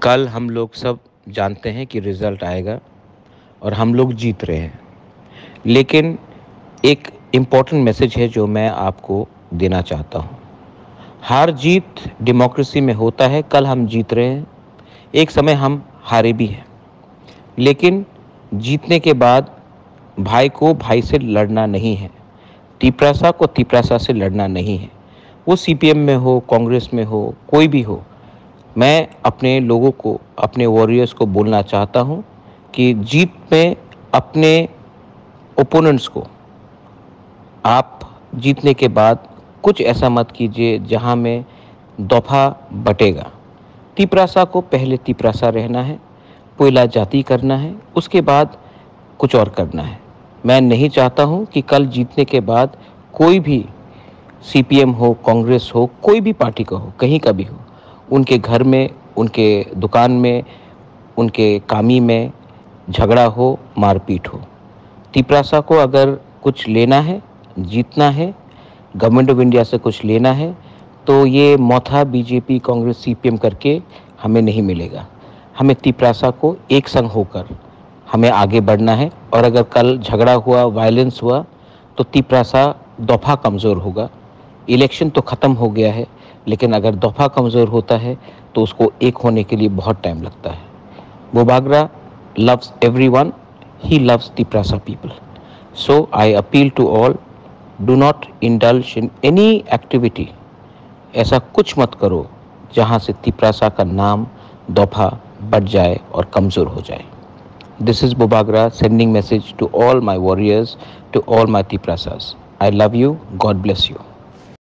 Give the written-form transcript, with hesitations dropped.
कल हम लोग सब जानते हैं कि रिज़ल्ट आएगा और हम लोग जीत रहे हैं। लेकिन एक इम्पॉर्टेंट मैसेज है जो मैं आपको देना चाहता हूँ। हार जीत डेमोक्रेसी में होता है। कल हम जीत रहे हैं, एक समय हम हारे भी हैं, लेकिन जीतने के बाद भाई को भाई से लड़ना नहीं है, तिपरासा को तिपरासा से लड़ना नहीं है। वो सीपीएम में हो, कांग्रेस में हो, कोई भी हो। मैं अपने लोगों को, अपने वॉरियर्स को बोलना चाहता हूँ कि जीत में अपने ओपोनेंट्स को आप जीतने के बाद कुछ ऐसा मत कीजिए जहाँ में दफ़ा बटेगा। तिपरासा को पहले तिपरासा रहना है, पोइला जाति करना है, उसके बाद कुछ और करना है। मैं नहीं चाहता हूँ कि कल जीतने के बाद कोई भी सीपीएम हो, कांग्रेस हो, कोई भी पार्टी का हो, कहीं का भी हो, उनके घर में, उनके दुकान में, उनके कामी में झगड़ा हो, मारपीट हो। तिपरासा को अगर कुछ लेना है, जीतना है, गवर्नमेंट ऑफ इंडिया से कुछ लेना है, तो ये मौथा बीजेपी, कांग्रेस, सीपीएम करके हमें नहीं मिलेगा। हमें तिपरासा को एक संग होकर हमें आगे बढ़ना है। और अगर कल झगड़ा हुआ, वायलेंस हुआ, तो तिपरासा दफ़ा कमज़ोर होगा। इलेक्शन तो ख़त्म हो गया है, लेकिन अगर दफ़ा कमज़ोर होता है तो उसको एक होने के लिए बहुत टाइम लगता है। Bobagra loves everyone. He loves Tiprasa people. So I appeal to all, do not indulge in any activity. ऐसा कुछ मत करो जहाँ से तिपरासा का नाम दफ़ा बढ़ जाए और कमज़ोर हो जाए। This is Bobagra sending message to all my warriors, to all my Tiprasas. I love you. God bless you.